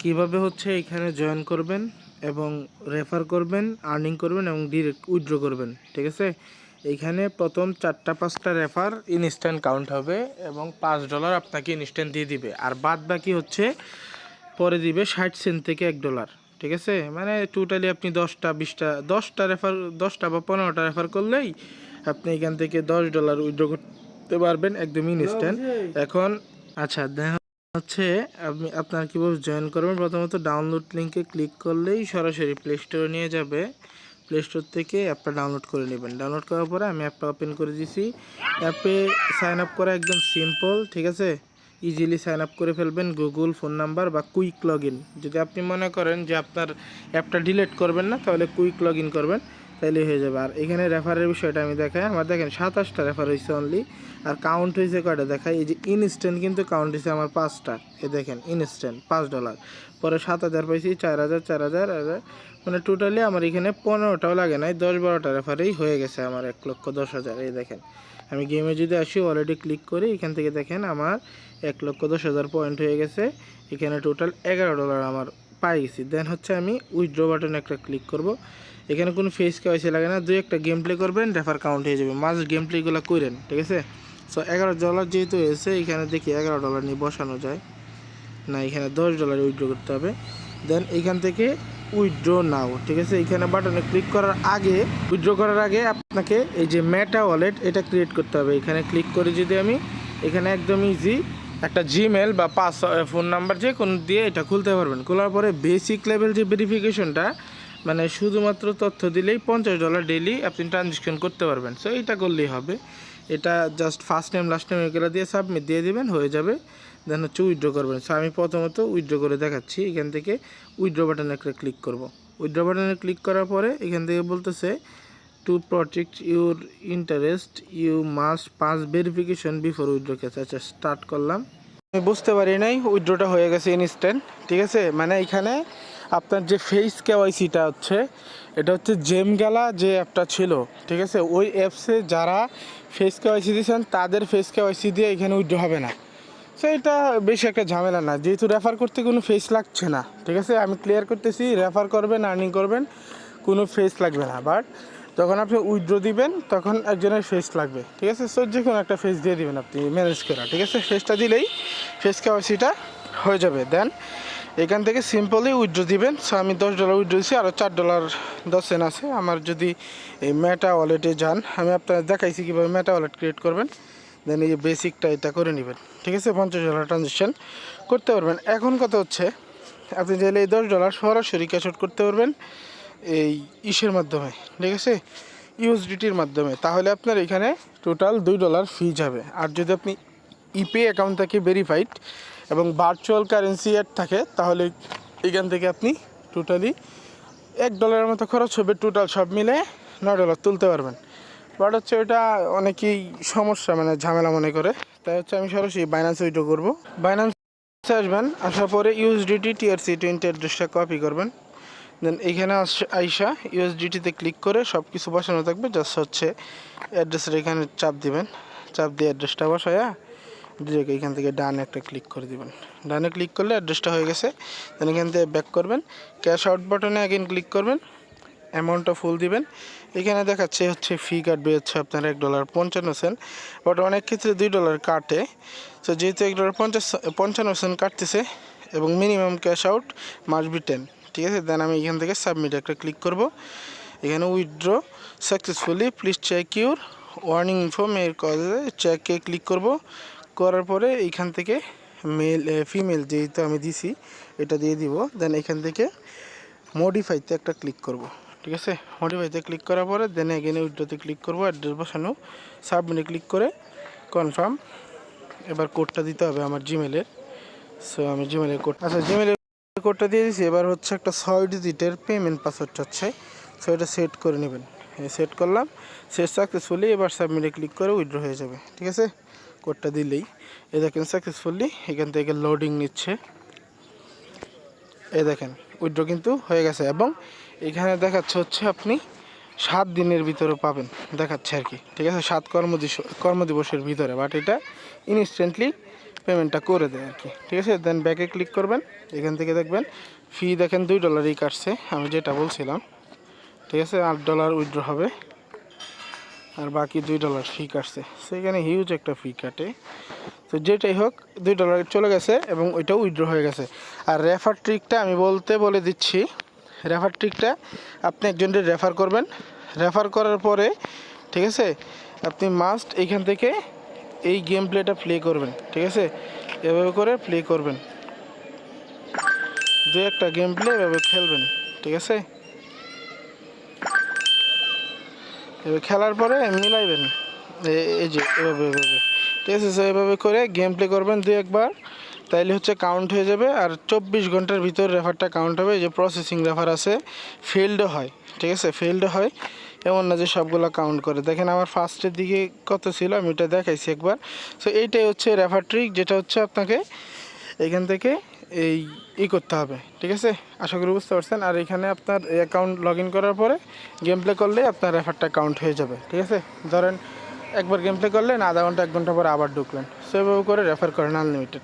কিভাবে হচ্ছে এখানে জয়েন করবেন এবং রেফার করবেন, আর্নিং করবেন এবং ডিরেক্ট উইথড্র করবেন। ঠিক আছে, এইখানে প্রথম 4-5টা রেফার ইনস্ট্যান্ট কাউন্ট হবে এবং $5 আপনাকে ইনস্ট্যান্ট দিয়ে দিবে, আর বাদ বাকি হচ্ছে পরে দিবে 60 সেন্ট থেকে $1। ঠিক আছে, মানে টোটালি আপনি 10টা রেফার 10টা বা 15টা রেফার করলেই আপনি এখান থেকে $10 উইথড্র করতে পারবেন একদম ইনস্ট্যান্ট। এখন আচ্ছা হচ্ছে আপনি আপনার কীভাবে জয়েন করবেন, প্রথমত ডাউনলোড লিঙ্কে ক্লিক করলেই সরাসরি প্লে স্টোরে নিয়ে যাবে। প্লে স্টোর থেকে অ্যাপটা ডাউনলোড করে নেবেন। ডাউনলোড করার পরে আমি অ্যাপটা ওপেন করে দিয়েছি। অ্যাপে সাইন আপ করা একদম সিম্পল। ঠিক আছে, ইজিলি সাইন আপ করে ফেলবেন গুগল ফোন নাম্বার বা কুইক লগ ইন। যদি আপনি মনে করেন যে আপনার অ্যাপটা ডিলিট করবেন না, তাহলে কুইক লগ ইন করবেন, তাইলে হয়ে যাবে। আর এখানে রেফারের বিষয়টা আমি দেখাই। আমার দেখেন 27টা রেফার হয়েছে অনলি, আর কাউন্ট হয়েছে কয়টা দেখাই। এই যে ইনস্ট্যান্ট কিন্তু কাউন্ট হয়েছে আমার 5টা। এই দেখেন ইনস্ট্যান্ট $5, পরে 7,000 পাইছি, 4,000, 4,000, মানে টোটালি আমার এখানে 15টাও লাগে নাই, 10-12টা রেফারেই হয়ে গেছে আমার 1,10,000। এই দেখেন আমি গেমে যদি আসি অলরেডি ক্লিক করি, এখান থেকে দেখেন আমার 1,10,000 পয়েন্ট হয়ে গেছে। এখানে টোটাল $11 আমার পাই গেছি। দেন হচ্ছে আমি উইথড্র বাটনে একটা ক্লিক করব। এখানে কোনো ফেস কেওয়াইসি লাগে না, 2-1টা গেম প্লে করবেন, রেফার কাউন্ট হয়ে যাবে। মাস্ট গেম প্লেগুলো করেন। ঠিক আছে, সো $11 যেহেতু হয়েছে, এখানে দেখি $11 নিয়ে বসানো যায় না, এখানে $10 উইথড্র করতে হবে। দেন এইখান থেকে উইথড্র নাও। ঠিক আছে, এইখানে বাটনে ক্লিক করার আগে, উইথড্র করার আগে আপনাকে এই যে মেটা ওয়ালেট এটা ক্রিয়েট করতে হবে। এখানে ক্লিক করে যদি আমি এখানে একদম ইজি একটা জিমেল বা ফোন নাম্বার যে কোনো দিয়ে এটা খুলতে পারবেন। খোলার পরে বেসিক লেভেল যে ভেরিফিকেশনটা, মানে শুধুমাত্র তথ্য দিলেই $50 ডেইলি আপনি ট্রানজ্যাকশন করতে পারবেন। সো এইটা করলেই হবে। এটা just first name last name এগুলো দিয়ে সাবমিট দিয়ে দিবেন, হয়ে যাবে। দেন হচ্ছে উইথড্র করবেন। সো আমি প্রথমত উইথড্র করে দেখাচ্ছি। এখান থেকে উইথড্র বাটনে একটা ক্লিক করব। উইথড্র বাটনে ক্লিক করার পরে এখান থেকে বলতেছে to protect your interest you must pass verification before withdraw cash. আচ্ছা, স্টার্ট করলাম। আমি বুঝতে পারি নাই উইথড্রটা হয়ে গেছে ইনস্ট্যান্ট। ঠিক আছে, মানে এখানে আপনার যে ফেস কেওয়াইসিটা হচ্ছে, এটা হচ্ছে জেম গেলা যে অ্যাপটা ছিল। ঠিক আছে, ওই অ্যাপসে যারা ফেস কেওয়াইসি দিয়েছেন তাদের ফেস কেওয়াইসি দিয়ে এখানে উইথড্র হবে না। সো এটা বেশি একটা ঝামেলা না, যেহেতু রেফার করতে কোনো ফেস লাগছে না। ঠিক আছে, আমি ক্লিয়ার করতেছি, রেফার করবেন আর্নিং করবেন কোনো ফেস লাগবে না, বাট যখন আপনি উইথড্র দিবেন তখন একজনের ফেস লাগবে। ঠিক আছে, সো যে কোনো একটা ফেস দিয়ে দিবেন আপনি ম্যানেজ করা। ঠিক আছে, ফেসটা দিলেই ফেস কেওয়াইসিটা হয়ে যাবে। দেন এখান থেকে সিম্পলি উইথড্র দিবেন। সো আমি $10 উইথড্র দিচ্ছি, আরও $4.10 আছে আমার। যদি এই মেটা ওয়ালেটে যান, আমি আপনার দেখাইছি কীভাবে মেটা ওয়ালেট ক্রিয়েট করবেন। দেন এই যে বেসিকটা এটা করে নেবেন। ঠিক আছে, $50 ট্রানজ্যাকশন করতে পারবেন। এখন কথা হচ্ছে আপনি চাইলে এই $10 সরাসরি ক্যাশ আউট করতে পারবেন এই ইসের মাধ্যমে। ঠিক আছে, ইউএসডিটির মাধ্যমে। তাহলে আপনার এখানে টোটাল $2 ফি যাবে। আর যদি আপনি ইপে অ্যাকাউন্ট থাকে ভেরিফাইড এবং ভার্চুয়াল কারেন্সি অ্যাড থাকে, তাহলে এখান থেকে আপনি টোটালি $1 মতো খরচ হবে। টোটাল সব মিলে $9 তুলতে পারবেন। বাট হচ্ছে ওইটা অনেকেই সমস্যা, মানে ঝামেলা মনে করে। তাই হচ্ছে আমি সরাসরি বাইন্যান্সে উইথড্র করবো। বাইন্যান্সে আসবেন, আসার পরে ইউএসডিটি TRC20 অ্যাড্রেসটা কপি করবেন। দেন এইখানে আইসা ইউএসডিটিতে ক্লিক করে সব কিছু বসানো থাকবে। জাস্ট হচ্ছে অ্যাড্রেসের এখানে চাপ দিবেন, চাপ দিয়ে অ্যাড্রেসটা বসায়া ডিরেক্ট এখান থেকে ডানে একটা ক্লিক করে দিবেন। ডানে ক্লিক করলে অ্যাড্রেসটা হয়ে গেছে। দেন এখান থেকে ব্যাক করবেন, ক্যাশ আউট বাটনে অ্যাগেন ক্লিক করবেন, অ্যামাউন্টটা ফুল দিবেন। এখানে দেখাচ্ছে হচ্ছে ফি কাটবে হচ্ছে আপনার $1.55, বাট অনেক ক্ষেত্রে $2 কাটে। তো যেহেতু $1.55 কাটতেছে এবং minimum cash out must be 10। ঠিক আছে, দেন আমি এখান থেকে সাবমিট একটা ক্লিক করব। এখানে withdraw successfully please check your warning inform এর কজে চেকে ক্লিক করব। করার পরে এইখান থেকে মেল ফিমেল যেহেতু আমি দিছি এটা দিয়ে দিব। দেন এখান থেকে মডিফাইতে একটা ক্লিক করব। ঠিক আছে, মডিফাইতে ক্লিক করার পরে দেন এগেনে উইথড্রতে ক্লিক করব, অ্যাড্রেস বসানো, সাবমিটে ক্লিক করে কনফার্ম। এবার কোডটা দিতে হবে আমার জিমেলের। সো আমি জিমেলের কোড, আচ্ছা জিমেলের কোডটা দিয়ে দিয়েছি। এবার হচ্ছে একটা 6 ডিজিটের পেমেন্ট পাসওয়ার্ড হচ্ছে, সো এটা সেট করে নেবেন। সেট করলাম, সেট সাকসেসফুলি। এবার সাবমিটে ক্লিক করে উইথড্র হয়ে যাবে। ঠিক আছে, কোডটা দিলেই এই দেখেন সাকসেসফুলি এখান থেকে লোডিং নিচ্ছে। এই দেখেন উইথড্র কিন্তু হয়ে গেছে এবং এখানে দেখাচ্ছে হচ্ছে আপনি 7 দিনের ভিতরে পাবেন দেখাচ্ছে আর কি। ঠিক আছে, 7 কর্মদিবসের ভিতরে, বাট এটা ইনস্ট্যান্টলি পেমেন্টটা করে দেয় আর কি, ঠিক আছে। দেন ব্যাকে ক্লিক করবেন, এখান থেকে দেখবেন ফি দেখেন $2 কাটছে, আমি যেটা বলছিলাম, ঠিক আছে। $8 উইথড্র হবে আর বাকি $2 ফি কাটছে, সেখানে হিউজ একটা ফি কাটে। তো যেটাই হোক $2 চলে গেছে এবং ওইটাও উইথড্র হয়ে গেছে। আর রেফার ট্রিকটা আমি বলে দিচ্ছি, রেফার ট্রিকটা আপনি একজনকে রেফার করবেন, রেফার করার পরে ঠিক আছে আপনি মাস্ট এইখান থেকে এই গেম প্লেটা প্লে করবেন, ঠিক আছে। এভাবে করে প্লে করবেন, দু একটা গেম প্লে এভাবে খেলবেন, ঠিক আছে। এবার খেলার পরে মিলাইবেন, এই যে এভাবে এভাবে, ঠিক আছে। সো এভাবে করে গেম প্লে করবেন দু একবার, তাইলে হচ্ছে কাউন্ট হয়ে যাবে। আর 24 ঘন্টার ভিতর রেফারটা কাউন্ট হবে। এই যে প্রসেসিং রেফার আছে, ফেলডও হয়, ঠিক আছে, ফেলডও হয়, এমন না যে সবগুলো কাউন্ট করে। দেখেন আমার ফার্স্টের দিকে কত ছিল, আমি এটা দেখাইছি একবার। সো এইটাই হচ্ছে রেফার ট্রিক, যেটা হচ্ছে আপনাকে এখান থেকে করতে হবে, ঠিক আছে। আশা করি বুঝতে পারছেন। আর এখানে আপনার অ্যাকাউন্ট লগ ইন করার পরে গেম প্লে করলে আপনার রেফারটা কাউন্ট হয়ে যাবে, ঠিক আছে। ধরেন একবার গেম প্লে করলেন, আধা ঘন্টা 1 ঘন্টা পরে আবার ঢুকলেন, সেভাবে করে রেফার করেন আনলিমিটেড।